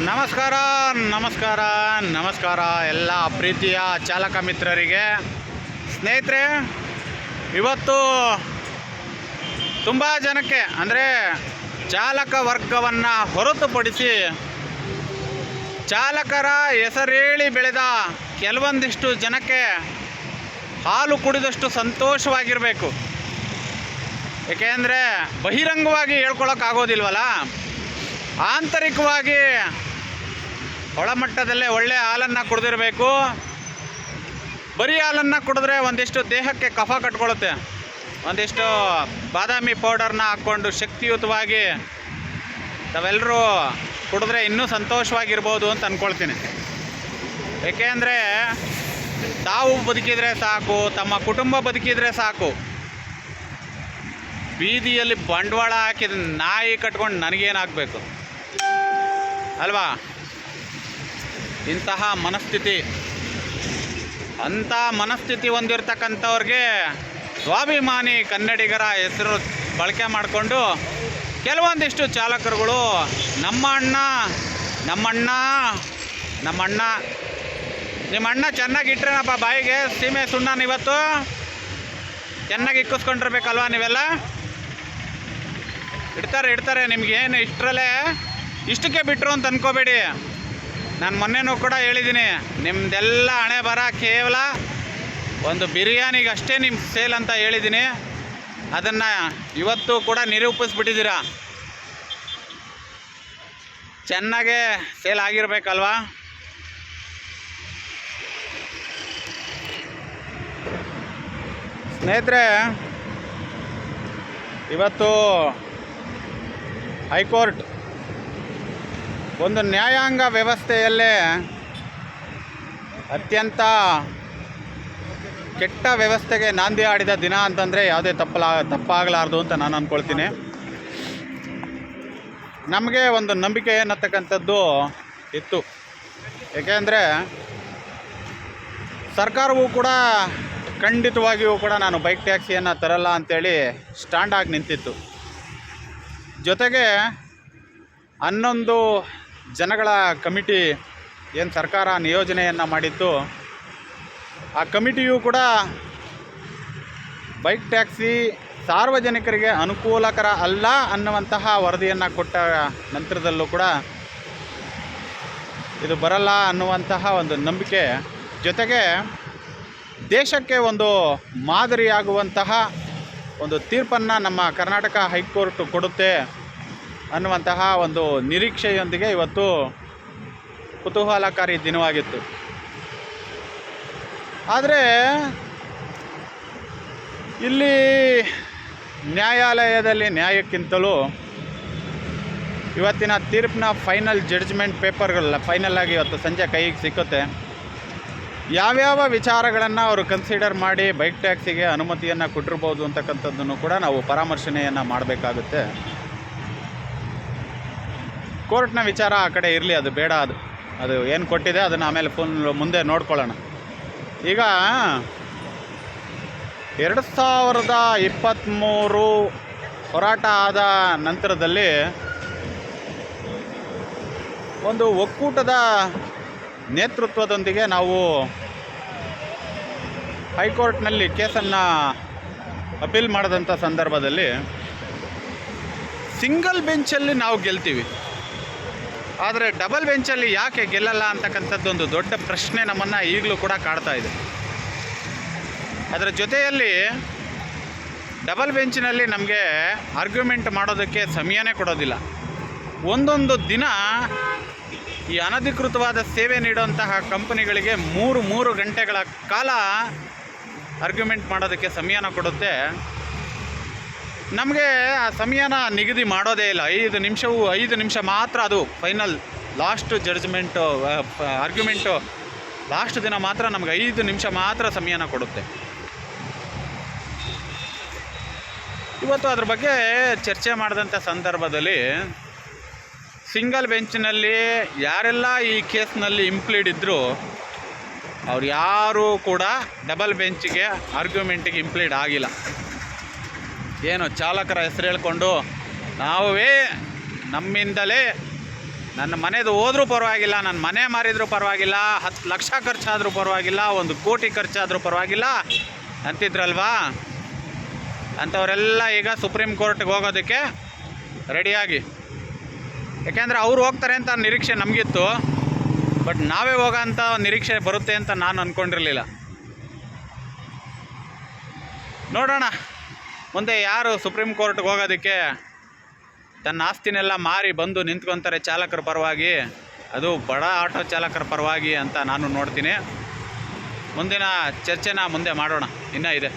ನಮಸ್ಕಾರ ನಮಸ್ಕಾರ ನಮಸ್ಕಾರ ಎಲ್ಲ ಪ್ರೀತಿಯ ಚಾಲಕ ಮಿತ್ರರಿಗೆ. ಸ್ನೇಹಿತರೆ, ಇವತ್ತು ತುಂಬ ಜನಕ್ಕೆ ಅಂದರೆ ಚಾಲಕ ವರ್ಗವನ್ನು ಹೊರತುಪಡಿಸಿ ಚಾಲಕರ ಹೆಸರೇಳಿ ಬೆಳೆದ ಕೆಲವೊಂದಿಷ್ಟು ಜನಕ್ಕೆ ಹಾಲು ಕುಡಿದಷ್ಟು ಸಂತೋಷವಾಗಿರಬೇಕು. ಏಕೆಂದರೆ ಬಹಿರಂಗವಾಗಿ ಹೇಳ್ಕೊಳಕ್ಕಾಗೋದಿಲ್ವಲ್ಲ, ಆಂತರಿಕವಾಗಿ ಒಳಮಟ್ಟದಲ್ಲೇ ಒಳ್ಳೆಯ ಹಾಲನ್ನು ಕುಡಿದಿರಬೇಕು. ಬರೀ ಹಾಲನ್ನು ಕುಡಿದ್ರೆ ಒಂದಿಷ್ಟು ದೇಹಕ್ಕೆ ಕಫ ಕಟ್ಕೊಳ್ಳುತ್ತೆ. ಒಂದಿಷ್ಟು ಬಾದಾಮಿ ಪೌಡರ್ನ ಹಾಕ್ಕೊಂಡು ಶಕ್ತಿಯುತವಾಗಿ ತಾವೆಲ್ಲರೂ ಕುಡಿದ್ರೆ ಇನ್ನೂ ಸಂತೋಷವಾಗಿರ್ಬೋದು ಅಂತ ಅಂದ್ಕೊಳ್ತೀನಿ. ಏಕೆಂದರೆ ತಾವು ಬದುಕಿದರೆ ಸಾಕು, ತಮ್ಮ ಕುಟುಂಬ ಬದುಕಿದರೆ ಸಾಕು. ಬೀದಿಯಲ್ಲಿ ಬಂಡವಾಳ ಹಾಕಿದ ನಾಯಿ ಕಟ್ಕೊಂಡು ನನಗೇನಾಗಬೇಕು ಅಲ್ವಾ? ಇಂತಹ ಮನಸ್ಥಿತಿ, ಅಂಥ ಮನಸ್ಥಿತಿ ಹೊಂದಿರತಕ್ಕಂಥವ್ರಿಗೆ ಸ್ವಾಭಿಮಾನಿ ಕನ್ನಡಿಗರ ಹೆಸರು ಬಳಕೆ ಮಾಡಿಕೊಂಡು ಕೆಲವೊಂದಿಷ್ಟು ಚಾಲಕರುಗಳು ನಿಮ್ಮ ಅಣ್ಣ ಚೆನ್ನಾಗಿಟ್ರೇನಪ್ಪ ಬಾಯಿಗೆ ಸೀಮೆ ಸುಣ್ಣನ ಇವತ್ತು ಚೆನ್ನಾಗಿ ಇಕ್ಕಿಸ್ಕೊಂಡಿರ್ಬೇಕಲ್ವ ನೀವೆಲ್ಲ. ಇಡ್ತಾರೆ ನಿಮಗೇನು ಇಷ್ಟರಲ್ಲೇ ಇಷ್ಟಕ್ಕೆ ಬಿಟ್ಟರು ಅಂತ ಅಂದ್ಕೋಬೇಡಿ. ನಾನು ಮೊನ್ನೆನೂ ಕೂಡ ಹೇಳಿದ್ದೀನಿ, ನಿಮ್ಮದೆಲ್ಲ ಹಣೆ ಬರ ಕೇವಲ ಒಂದು ಬಿರಿಯಾನಿಗೆ ಅಷ್ಟೇ ನಿಮ್ಮ ಸೇಲ್ ಅಂತ ಹೇಳಿದ್ದೀನಿ. ಅದನ್ನು ಇವತ್ತು ಕೂಡ ನಿರೂಪಿಸ್ಬಿಟ್ಟಿದ್ದೀರಾ. ಚೆನ್ನಾಗೇ ಸೇಲ್ ಆಗಿರಬೇಕಲ್ವಾ? ಸ್ನೇಹಿತರೆ, ಇವತ್ತು ಹೈಕೋರ್ಟ್ ಒಂದು ನ್ಯಾಯಾಂಗ ವ್ಯವಸ್ಥೆಯಲ್ಲೇ ಅತ್ಯಂತ ಕೆಟ್ಟ ವ್ಯವಸ್ಥೆಗೆ ನಾಂದಿ ಆಡಿದ ದಿನ ಅಂತಂದರೆ ಯಾವುದೇ ತಪ್ಪಾಗಲಾರ್ದು ಅಂತ ನಾನು ಅಂದ್ಕೊಳ್ತೀನಿ. ನಮಗೆ ಒಂದು ನಂಬಿಕೆ ಅನ್ನತಕ್ಕಂಥದ್ದು ಇತ್ತು. ಏಕೆಂದರೆ ಸರ್ಕಾರವೂ ಕೂಡ ಖಂಡಿತವಾಗಿಯೂ ಕೂಡ ನಾನು ಬೈಕ್ ಟ್ಯಾಕ್ಸಿಯನ್ನು ತರಲ್ಲ ಅಂಥೇಳಿ ಸ್ಟ್ಯಾಂಡ್ ಆಗಿ ನಿಂತಿತ್ತು. ಜೊತೆಗೆ 11 ಜನಗಳ ಕಮಿಟಿ ಏನು ಸರ್ಕಾರ ನಿಯೋಜನೆಯನ್ನು ಮಾಡಿತ್ತು, ಆ ಕಮಿಟಿಯು ಕೂಡ ಬೈಕ್ ಟ್ಯಾಕ್ಸಿ ಸಾರ್ವಜನಿಕರಿಗೆ ಅನುಕೂಲಕರ ಅಲ್ಲ ಅನ್ನುವಂತಹ ವರದಿಯನ್ನು ಕೊಟ್ಟ ನಂತರದಲ್ಲೂ ಕೂಡ ಇದು ಬರಲ್ಲ ಅನ್ನುವಂತಹ ಒಂದು ನಂಬಿಕೆ, ಜೊತೆಗೆ ದೇಶಕ್ಕೆ ಒಂದು ಮಾದರಿಯಾಗುವಂತಹ ಒಂದು ತೀರ್ಪನ್ನು ನಮ್ಮ ಕರ್ನಾಟಕ ಹೈಕೋರ್ಟ್ ಕೊಡುತ್ತೆ ಅನ್ನುವಂತಹ ಒಂದು ನಿರೀಕ್ಷೆಯೊಂದಿಗೆ ಇವತ್ತು ಕುತೂಹಲಕಾರಿ ದಿನವಾಗಿತ್ತು. ಆದರೆ ಇಲ್ಲಿ ನ್ಯಾಯಾಲಯದಲ್ಲಿ ನ್ಯಾಯಕ್ಕಿಂತಲೂ ಇವತ್ತಿನ ತೀರ್ಪಿನ ಫೈನಲ್ ಜಡ್ಜ್ಮೆಂಟ್ ಪೇಪರ್ಗಳ ಫೈನಲ್ ಆಗಿ ಇವತ್ತು ಸಂಜೆ ಕೈಗೆ ಸಿಕ್ಕುತ್ತೆ. ಯಾವ್ಯಾವ ವಿಚಾರಗಳನ್ನು ಅವರು ಕನ್ಸಿಡರ್ ಮಾಡಿ ಬೈಕ್ ಟ್ಯಾಕ್ಸಿಗೆ ಅನುಮತಿಯನ್ನು ಕೊಟ್ಟಿರ್ಬೋದು ಅಂತಕ್ಕಂಥದ್ದನ್ನು ಕೂಡ ನಾವು ಪರಾಮರ್ಶನೆಯನ್ನು ಮಾಡಬೇಕಾಗುತ್ತೆ. ಕೋರ್ಟ್ನ ವಿಚಾರ ಆ ಕಡೆ ಇರಲಿ, ಅದು ಬೇಡ, ಅದು ಏನು ಕೊಟ್ಟಿದೆ ಅದನ್ನು ಆಮೇಲೆ ಮುಂದೆ ನೋಡ್ಕೊಳ್ಳೋಣ. ಈಗ 2023 ಹೋರಾಟ ಆದ ನಂತರದಲ್ಲಿ ಒಂದು ಒಕ್ಕೂಟದ ನೇತೃತ್ವದೊಂದಿಗೆ ನಾವು ಹೈಕೋರ್ಟ್ನಲ್ಲಿ ಕೇಸನ್ನು ಅಪೀಲ್ ಮಾಡಿದಂಥ ಸಂದರ್ಭದಲ್ಲಿ ಸಿಂಗಲ್ ಬೆಂಚಲ್ಲಿ ನಾವು ಗೆಲ್ತೀವಿ, ಆದರೆ ಡಬಲ್ ಬೆಂಚಲ್ಲಿ ಯಾಕೆ ಗೆಲ್ಲಲ್ಲ ಅಂತಕ್ಕಂಥದ್ದೊಂದು ದೊಡ್ಡ ಪ್ರಶ್ನೆ ನಮ್ಮನ್ನು ಈಗಲೂ ಕೂಡ ಕಾಡ್ತಾ ಇದೆ. ಅದರ ಜೊತೆಯಲ್ಲಿ ಡಬಲ್ ಬೆಂಚಿನಲ್ಲಿ ನಮಗೆ ಆರ್ಗ್ಯುಮೆಂಟ್ ಮಾಡೋದಕ್ಕೆ ಸಮಯನೇ ಕೊಡೋದಿಲ್ಲ. ಒಂದೊಂದು ದಿನ ಈ ಅನಧಿಕೃತವಾದ ಸೇವೆ ನೀಡುವಂತಹ ಕಂಪನಿಗಳಿಗೆ 3 ಗಂಟೆಗಳ ಕಾಲ ಆರ್ಗ್ಯುಮೆಂಟ್ ಮಾಡೋದಕ್ಕೆ ಸಮಯನ ಕೊಡುತ್ತೆ. ನಮಗೆ ಆ ಸಮಯನ ನಿಗದಿ ಮಾಡೋದೇ ಇಲ್ಲ. 5 ನಿಮಿಷ ಮಾತ್ರ, ಅದು final last judgement argument last ದಿನ ಮಾತ್ರ ನಮಗೆ 5 ನಿಮಿಷ ಮಾತ್ರ ಸಮಯನ ಕೊಡುತ್ತೆ. ಇವತ್ತು ಅದ್ರ ಬಗ್ಗೆ ಚರ್ಚೆ ಮಾಡಿದಂಥ ಸಂದರ್ಭದಲ್ಲಿ ಸಿಂಗಲ್ ಬೆಂಚ್ನಲ್ಲಿ ಯಾರೆಲ್ಲ ಈ ಕೇಸ್ನಲ್ಲಿ ಇಂಪ್ಲೀಡ್ ಇದ್ದರೂ ಅವ್ರು ಯಾರೂ ಕೂಡ ಡಬಲ್ ಬೆಂಚಿಗೆ ಆರ್ಗ್ಯುಮೆಂಟಿಗೆ ಇಂಪ್ಲೀಡ್ ಆಗಿಲ್ಲ. ಏನು ಚಾಲಕರ ಹೆಸರು ಹೇಳ್ಕೊಂಡು ನಮ್ಮಿಂದಲೇ ನನ್ನ ಮನೆದು ಹೋದ್ರೂ ಪರವಾಗಿಲ್ಲ, ನನ್ನ ಮನೆ ಮಾರಿದ್ರೂ ಪರವಾಗಿಲ್ಲ, 10 ಲಕ್ಷ ಖರ್ಚಾದರೂ ಪರವಾಗಿಲ್ಲ, 1 ಕೋಟಿ ಖರ್ಚಾದರೂ ಪರವಾಗಿಲ್ಲ ಅಂತಿದ್ರಲ್ವಾ, ಅಂಥವರೆಲ್ಲ ಈಗ ಸುಪ್ರೀಂ ಕೋರ್ಟ್ಗೆ ಹೋಗೋದಕ್ಕೆ ರೆಡಿಯಾಗಿ. ಯಾಕೆಂದರೆ ಅವ್ರು ಹೋಗ್ತಾರೆ ಅಂತ ನಿರೀಕ್ಷೆ ನಮಗಿತ್ತು, ಬಟ್ ನಾವೇ ಹೋಗೋಂಥ ನಿರೀಕ್ಷೆ ಬರುತ್ತೆ ಅಂತ ನಾನು ಅಂದ್ಕೊಂಡಿರಲಿಲ್ಲ. ನೋಡೋಣ ಮುಂದೆ ಯಾರು ಸುಪ್ರೀಂ ಕೋರ್ಟ್ಗೆ ಹೋಗೋದಕ್ಕೆ ತನ್ನ ಆಸ್ತಿನೆಲ್ಲ ಮಾರಿ ಬಂದು ನಿಂತ್ಕೊತಾರೆ ಚಾಲಕರ ಪರವಾಗಿ, ಅದು ಬಡ ಆಟೋ ಚಾಲಕರ ಪರವಾಗಿ ಅಂತ ನಾನು ನೋಡ್ತೀನಿ. ಮುಂದಿನ ಚರ್ಚೆನ ಮುಂದೆ ಮಾಡೋಣ, ಇನ್ನೂ ಇದೆ.